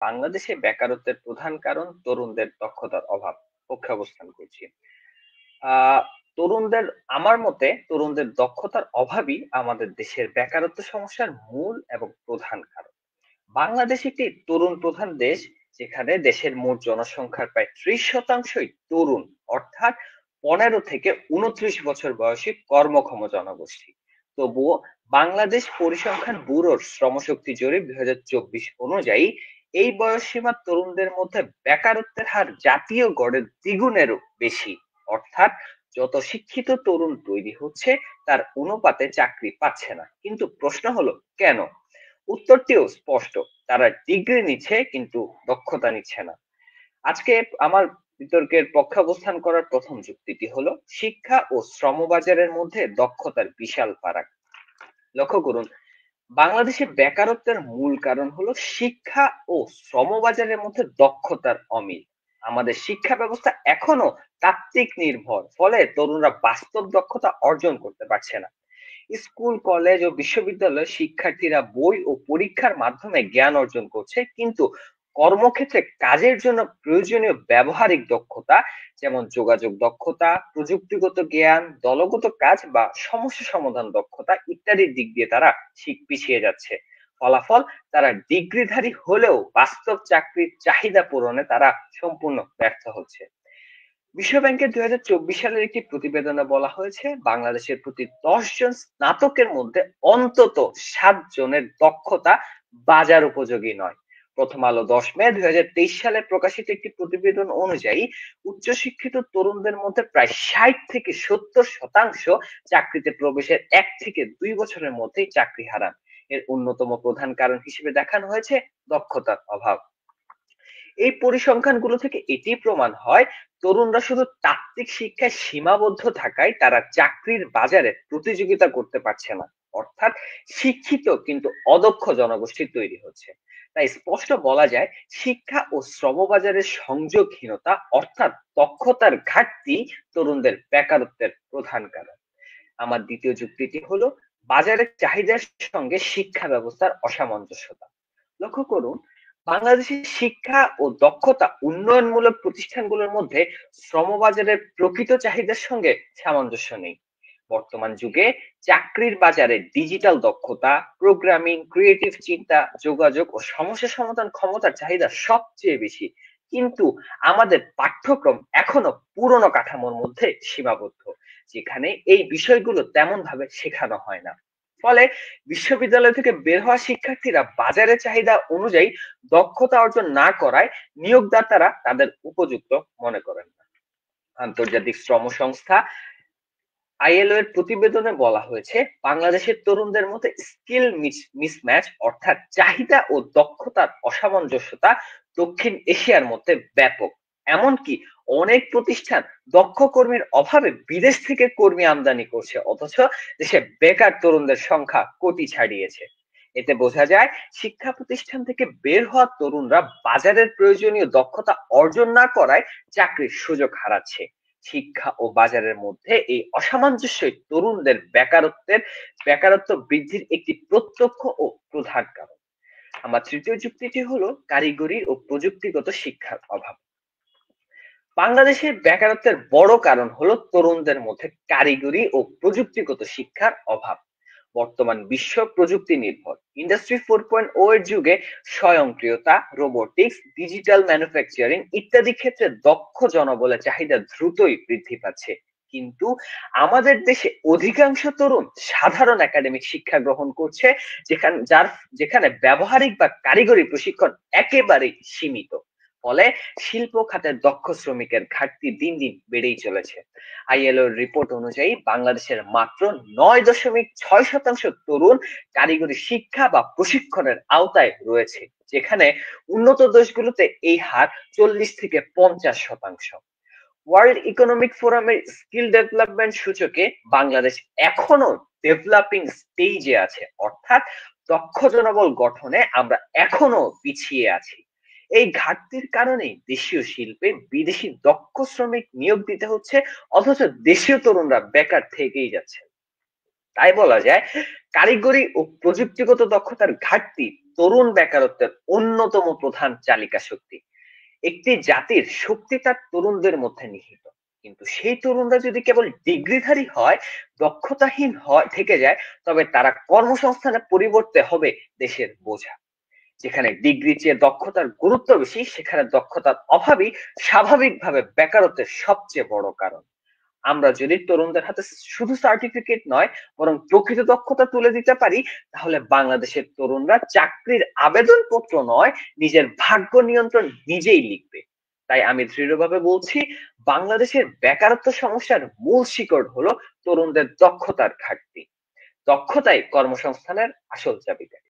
বাংলাদেশে বেকারত্বের প্রধান কারণ তরুণদের দক্ষতার অভাব পক্ষে অবস্থান করছি। আহ তরুণদের আমার মতে তরুণদের দক্ষতার অভাবই আমাদের দেশের বেকারত্ব সমস্যার মূল এবং প্রধান কারণ। বাংলাদেশ একটি তরুণ প্রধান দেশ, যেখানে দেশের মোট জনসংখ্যার প্রায় 30% তরুণ, অর্থাৎ 15 থেকে 29 বছর বয়সী কর্মক্ষম জনগোষ্ঠী। তবুও বাংলাদেশ পরিসংখ্যান ব্যুরোর শ্রমশক্তি জরিপ 2024 অনুযায়ী এই বয়সসীমার তরুণদের মধ্যে বেকারত্বের হার জাতীয় গড়ের দ্বিগুণেরও বেশি। অর্থাৎ যত শিক্ষিত তরুণ তৈরি হচ্ছে, তার অনুপাতে চাকরি পাচ্ছে না। কিন্তু প্রশ্ন হলো কেন? উত্তরটিও স্পষ্ট, তারা ডিগ্রি নিচ্ছে কিন্তু দক্ষতা নিচ্ছে না। আজকে আমার বিতর্কের পক্ষে অবস্থান করার প্রথম যুক্তিটি হলো শিক্ষা ও শ্রমবাজারের মধ্যে দক্ষতার বিশাল ফারাক। লক্ষ্য করুন, বাংলাদেশে বেকারত্বের মূল কারণ হলো শিক্ষা ও শ্রমবাজারের মধ্যে দক্ষতার অমিল। আমাদের শিক্ষা ব্যবস্থা এখনো তাত্ত্বিক নির্ভর, ফলে তরুণরা বাস্তব দক্ষতা অর্জন করতে পারছে না। স্কুল, কলেজ ও বিশ্ববিদ্যালয়ের শিক্ষার্থীরা বই ও পরীক্ষার মাধ্যমে জ্ঞান অর্জন করছে, কিন্তু কর্মক্ষেত্রে কাজের জন্য প্রয়োজনীয় ব্যবহারিক দক্ষতা, যেমন যোগাযোগ দক্ষতা, প্রযুক্তিগত জ্ঞান, দলগত কাজ বা সমস্যা সমাধান দক্ষতা ইত্যাদির দিক দিয়ে তারা পিছিয়ে যাচ্ছে। ফলাফল, তারা ডিগ্রিধারী হলেও বাস্তব চাকরির চাহিদা পূরণে তারা সম্পূর্ণ ব্যর্থ হচ্ছে। বিশ্ব ব্যাংকের 2024 সালের একটি প্রতিবেদনে বলা হয়েছে, বাংলাদেশের প্রতি 10 জন স্নাতকের মধ্যে অন্তত 7 জনের দক্ষতা বাজার উপযোগী নয়। প্রথম আলো 10 মে 2023 সালে প্রকাশিত একটি প্রতিবেদন অনুযায়ী উচ্চশিক্ষিত তরুণদের মধ্যে প্রায় 60 থেকে 70% চাকরিতে প্রবেশের 1 থেকে 2 বছরের মধ্যেই চাকরি হারান। এর অন্যতম প্রধান কারণ হিসেবে দেখানো হয়েছে দক্ষতার অভাব। এই পরিসংখ্যানগুলো থেকে এটি প্রমাণ হয়, তরুণরা শুধু তাত্ত্বিক শিক্ষায় সীমাবদ্ধ থাকায় তারা চাকরির বাজারে প্রতিযোগিতা করতে পারছে না। অর্থাৎ শিক্ষিত কিন্তু অদক্ষ জনগোষ্ঠী তৈরি হচ্ছে। তাই স্পষ্ট বলা যায়, শিক্ষা ও শ্রমবাজারের সংযোগহীনতা অর্থাৎ দক্ষতার ঘাটতি তরুণদের বেকারত্বের প্রধান কারণ। আমার দ্বিতীয় যুক্তিটি হলো বাজারের চাহিদার সঙ্গে শিক্ষা ব্যবস্থার অসামঞ্জস্যতা। লক্ষ্য করুন, বাংলাদেশের শিক্ষা ও দক্ষতা উন্নয়নমূলক প্রতিষ্ঠানগুলোর মধ্যে শ্রমবাজারের প্রকৃত চাহিদার সঙ্গে সামঞ্জস্য নেই। বর্তমান যুগে চাকরির বাজারে ডিজিটাল দক্ষতা, প্রোগ্রামিং, ক্রিয়েটিভ চিন্তা, যোগাযোগ ও সমস্যা সমাধান ক্ষমতার চাহিদা সবচেয়ে বেশি। কিন্তু আমাদের পাঠ্যক্রম এখনো পুরনো কাঠামোর মধ্যে সীমাবদ্ধ, যেখানে এই বিষয়গুলো তেমন ভাবে শেখানো হয় না। ফলে বিশ্ববিদ্যালয় থেকে বের হওয়া শিক্ষার্থীরা বাজারের চাহিদা অনুযায়ী দক্ষতা অর্জন না করায় নিয়োগদাতারা তাদের উপযুক্ত মনে করেন না। আন্তর্জাতিক শ্রম সংস্থা আইএলও এর প্রতিবেদনে বলা হয়েছে, বাংলাদেশের তরুণদের মধ্যে স্কিল মিসম্যাচ অর্থাৎ চাহিদা ও দক্ষতার অসামঞ্জস্যতা দক্ষিণ এশিয়ার মধ্যে ব্যাপক। এমনকি অনেক প্রতিষ্ঠান দক্ষ কর্মীর অভাবে বিদেশ থেকে কর্মী আমদানি করছে, অথচ দেশে বেকার তরুণদের সংখ্যা কোটি ছাড়িয়েছে। এতে বোঝা যায়, শিক্ষা প্রতিষ্ঠান থেকে বের হওয়া তরুণরা বাজারের প্রয়োজনীয় দক্ষতা অর্জন না করায় চাকরির সুযোগ হারাচ্ছে। শিক্ষা ও বাজারের মধ্যে এই অসামঞ্জস্যই তরুণদের বেকারত্ব বৃদ্ধির একটি প্রত্যক্ষ ও প্রধান কারণ। আমার তৃতীয় যুক্তিটি হলো কারিগরি ও প্রযুক্তিগত শিক্ষার অভাব। বাংলাদেশের বেকারত্বের বড় কারণ হলো তরুণদের মধ্যে কারিগরি ও প্রযুক্তিগত শিক্ষার অভাব। বর্তমান বিশ্ব প্রযুক্তি নির্ভর, ইন্ডাস্ট্রি 4.0 এর যুগে স্বয়ংক্রিয়তা, রোবোটিক্স, ডিজিটাল ম্যানুফ্যাকচারিং ইত্যাদি ক্ষেত্রে দক্ষ জনবলের চাহিদা দ্রুতই বৃদ্ধি পাচ্ছে। কিন্তু আমাদের দেশে অধিকাংশ তরুণ সাধারণ একাডেমিক শিক্ষা গ্রহণ করছে, যেখানে ব্যবহারিক বা কারিগরি প্রশিক্ষণ একেবারেই সীমিত। ফলে শিল্প খাতের দক্ষ শ্রমিকের ঘাটতি দিন দিন বেড়েই চলেছে। আইএলও এর রিপোর্ট অনুযায়ী বাংলাদেশের মাত্র 9.6% তরুণ কারিগরি শিক্ষা বা প্রশিক্ষণের আওতায় রয়েছে, যেখানে উন্নত দেশগুলোতে এই হার 40 থেকে 50%। ওয়ার্ল্ড ইকোনমিক ফোরামের স্কিল ডেভেলপমেন্ট সূচকে বাংলাদেশ এখনো ডেভেলপিং স্টেজে আছে, অর্থাৎ দক্ষ জনবল গঠনে আমরা এখনো পিছিয়ে আছি। এই ঘাটতির কারণে দেশীয় শিল্পে বিদেশি দক্ষ শ্রমিক নিয়োগ দিতে হচ্ছে, অথচ দেশীয় তরুণরা বেকার থেকেই যাচ্ছে। তাই বলা যায়, কারিগরি ও প্রযুক্তিগত দক্ষতার ঘাটতি তরুণ বেকারত্বের অন্যতম প্রধান চালিকা শক্তি। একটি জাতির শক্তি তার তরুণদের মধ্যে নিহিত। কিন্তু সেই তরুণরা যদি কেবল ডিগ্রিধারী হয়, দক্ষতাহীন হয় থেকে যায়, তবে তারা কর্মসংস্থানের পরিবর্তে হবে দেশের বোঝা। যেখানে ডিগ্রি চেয়ে দক্ষতার গুরুত্ব বেশি, সেখানে দক্ষতার অভাবই স্বাভাবিকভাবে বেকারত্বের সবচেয়ে বড় কারণ। আমরা যদি তরুণদের হাতে শুধু সার্টিফিকেট নয়, বরং প্রকৃত দক্ষতা তুলে দিতে পারি, তাহলে বাংলাদেশের তরুণরা চাকরির আবেদনপত্র নয়, নিজের ভাগ্য নিয়ন্ত্রণ নিজেই লিখবে। তাই আমি দৃঢ়ভাবে বলছি, বাংলাদেশের বেকারত্ব সমস্যার মূল শিকড় হলো তরুণদের দক্ষতার ঘাটতি। দক্ষতাই কর্মসংস্থানের আসল চাবিকাঠি।